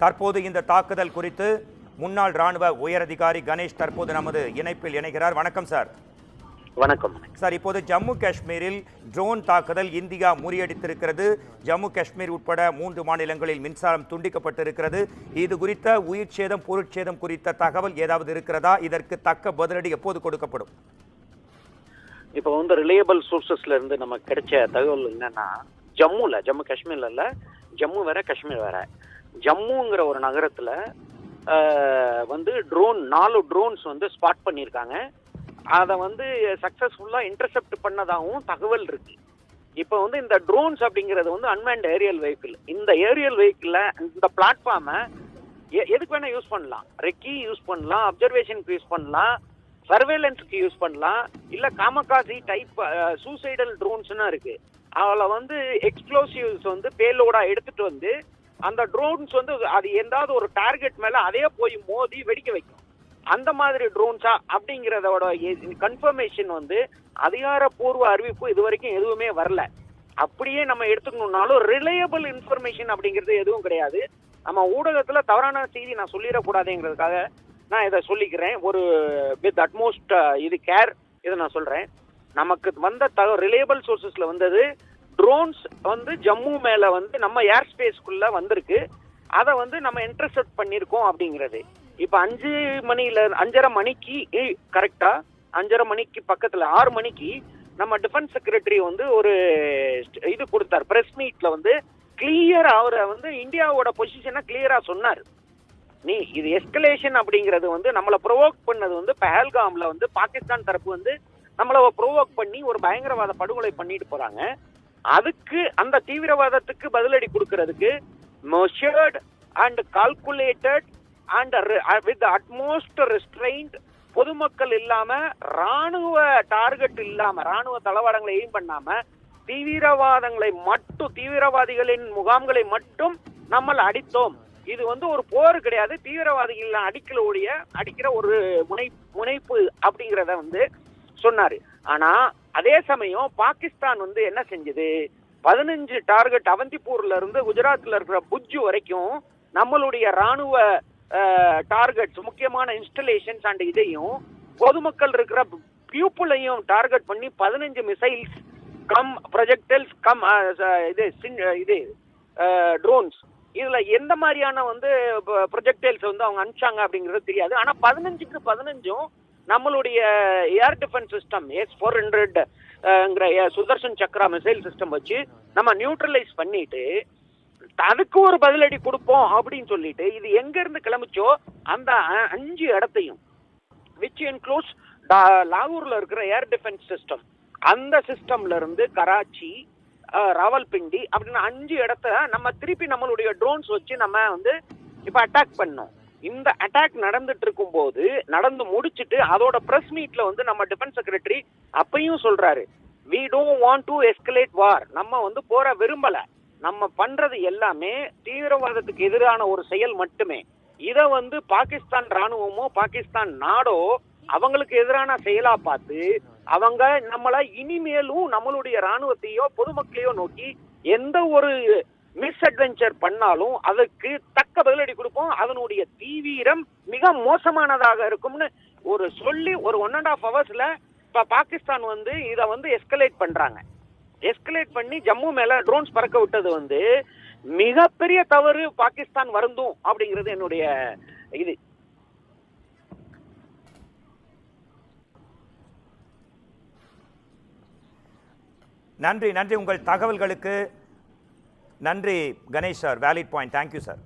தற்போது இந்த தாக்குதல் குறித்து முன்னாள் ராணுவ உயரதிகாரி கணேஷ் தற்போது நமது இணைப்பில் இணைகிறார். வணக்கம் சார். வணக்கம் சார், இப்போது ஜம்மு காஷ்மீரில் ட்ரோன் தாக்குதல் இந்தியா முறியடித்திருக்கிறது. ஜம்மு காஷ்மீர் உட்பட 3 மாநிலங்களில் மின்சாரம் துண்டிக்கப்பட்டிருக்கிறது. இது குறித்த உயிர் சேதம் பொருட்சேதம் குறித்த தகவல் ஏதாவது இருக்கிறதா? இதற்கு தக்க பதிலடி எப்போது கொடுக்கப்படும்? இப்போ ரிலையபிள் சோர்சஸ்ல இருந்து நமக்கு கிடைச்ச தகவல் என்னன்னா, ஜம்மு காஷ்மீர்ல இல்ல, ஜம்மு வேற காஷ்மீர் வேற. ஜம்முங்கிற ஒரு நகரத்துல 4 ட்ரோன்ஸ் ஸ்பாட் பண்ணியிருக்காங்க. அதை சக்சஸ்ஃபுல்லா இன்டர்செப்ட் பண்ணதாகவும் தகவல் இருக்கு. இப்போ இந்த ட்ரோன்ஸ் அப்படிங்கிறது அன்மேன்ட் ஏரியல் வெஹிக்கிள். இந்த ஏரியல் வெஹிக்கிள்ல இந்த பிளாட்ஃபார்மை எதுக்கு வேணா யூஸ் பண்ணலாம். ரெக்கி யூஸ் பண்ணலாம், அப்சர்வேஷனுக்கு யூஸ் பண்ணலாம், சர்வேலன்ஸ்க்கு யூஸ் பண்ணலாம், இல்ல காமகாசி டைப் சூசைடல் ட்ரோன்ஸ்னா இருக்கு. அதில் எக்ஸ்ப்ளோசிவ்ஸ் பேலோடா எடுத்துட்டு அந்த ட்ரோன்ஸ் அது எந்தாவது ஒரு டார்கெட் மேல அதே போய் மோதி வெடிக்க வைக்கும். அந்த மாதிரி ட்ரோன்ஸா அப்படிங்கிறதோட கன்ஃபர்மேஷன் அதிகாரப்பூர்வ அறிவிப்பு இது வரைக்கும் எதுவுமே வரல. அப்படியே நம்ம எடுத்துக்கணும்னாலும் ரிலையபிள் இன்ஃபர்மேஷன் அப்படிங்கிறது எதுவும் கிடையாது. நம்ம ஊடகத்துல தவறான செய்தி நான் சொல்லிடக்கூடாதுங்கிறதுக்காக நான் இதை சொல்லிக்கிறேன். ஒரு வித் அட்மோஸ்ட் கேர் இதை நான் சொல்றேன். நமக்கு வந்த ரிலையபிள் சோர்சஸ்ல ட்ரோன்ஸ் ஜம்மு மேல நம்ம ஏர் ஸ்பேஸ்க்குள்ள வந்திருக்கு. அதை நம்ம இன்டர்செப்ட் பண்ணிருக்கோம் அப்படிங்கிறது. இப்ப 5:30 மணிக்கு கரெக்டா 5:30 மணிக்கு பக்கத்துல 6 மணிக்கு நம்ம டிஃபென்ஸ் செக்ரட்டரி ஒரு இது கொடுத்தார். பிரஸ் மீட்ல கிளியரா அவரை இந்தியாவோட பொசிஷனை கிளியரா சொன்னார். இது எஸ்கலேஷன் அப்படிங்கிறது நம்மளை ப்ரொவோக் பண்ணது பஹல்காம்ல பாகிஸ்தான் தரப்பு நம்மள ப்ரொவோக் பண்ணி ஒரு பயங்கரவாத படுகொலை பண்ணிட்டு போறாங்க. அதுக்கு அந்த தீவிரவாதத்துக்கு பதிலடி கொடுக்கறதுக்கு measured and calculated and with utmost restraint, பொதுமக்கள் இல்லாம, ராணுவ டார்கெட் இல்லாம, ராணுவ தளவாடங்களை எய்ம் பண்ணாம, தீவிரவாதிகளின் முகாம்களை மட்டும் நம்ம அடித்தோம். இது ஒரு போர் கிடையாது, தீவிரவாதிகள் அடிக்கிற ஒரு முனைப்பு அப்படிங்கிறத சொன்னாரு. ஆனா அதே சமயம் பாகிஸ்தான் என்ன செஞ்சது, 15 டார்கெட் அவந்திப்பூர்ல இருந்து குஜராத்ல இருக்கிற புஜ் வரைக்கும் நம்மளுடைய ராணுவ டார்கெட்ஸ், முக்கியமான இன்ஸ்டலேஷன்ஸ் அண்ட் இதையும் பொதுமக்கள் இருக்கிற பியூப்புளையும் டார்கெட் பண்ணி 15 missiles come projectiles come drones, இதுல எந்த மாதிரியான ப்ரொஜெக்டைல்ஸ் அவங்க அனுப்பிச்சாங்க அப்படிங்கிறது தெரியாது. ஆனா 15க்கு 15 நம்மளுடைய air defence system S-400 Sudarshan Chakra missile system வச்சு நம்ம நியூட்ரலைஸ் பண்ணிட்டு அதுக்கு ஒரு பதிலடி கொடுப்போம் அப்படின்னு சொல்லிட்டு இது எங்க இருந்து கிளம்பிச்சோ அந்த 5 இடத்தையும் விச் இன்க்ளூட்ஸ் லாகூர்ல இருக்கிற ஏர் டிஃபென்ஸ் சிஸ்டம், அந்த சிஸ்டம்ல இருந்து கராச்சி, ராவல்பிண்டி அப்படின்னு 5 இடத்த நம்ம திருப்பி நம்மளுடைய ட்ரோன்ஸ் வச்சு நம்ம இப்ப அட்டாக் பண்ணோம். இந்த அட்டாக் நடந்து முடிச்சிட்டு அதோட பிரஸ் மீட்ல நம்ம டிஃபென்ஸ் செக்ரட்டரி அப்பையும் சொல்றாரு, we don't want to escalate war. நம்ம போற விரும்பல. நம்ம பண்றது எல்லாமே தீவிரவாதத்துக்கு எதிரான ஒரு செயல் மட்டுமே. இத பாகிஸ்தான் ராணுவமோ பாகிஸ்தான் நாடோ அவங்களுக்கு எதிரான செயலா பார்த்து அவங்க நம்மள இனிமேலும் நம்மளுடைய ராணுவத்தையோ பொதுமக்களையோ நோக்கி எந்த ஒரு மிஸ் அட்வென்ச்சர் பண்ணாலும் அதுக்கு தக்க பதிலடி கொடுப்போம். அதனுடைய தீவிரம் மிக மோசமானதாக இருக்கும்னு சொல்லி ஒரு 1.5 ஹவர்ஸ்ல இப்ப பாகிஸ்தான் இத எஸ்கலேட் பண்றாங்க. எஸ்கலேட் பண்ணி ஜம்மு மேல ட்ரோன்ஸ் பறக்க விட்டது மிகப்பெரிய தவறு, பாகிஸ்தான் வருந்தும் அப்படிங்கிறது என்னுடைய இது. நன்றி உங்கள் தகவல்களுக்கு. நன்றி Ganesh sir. Valid point. Thank you sir.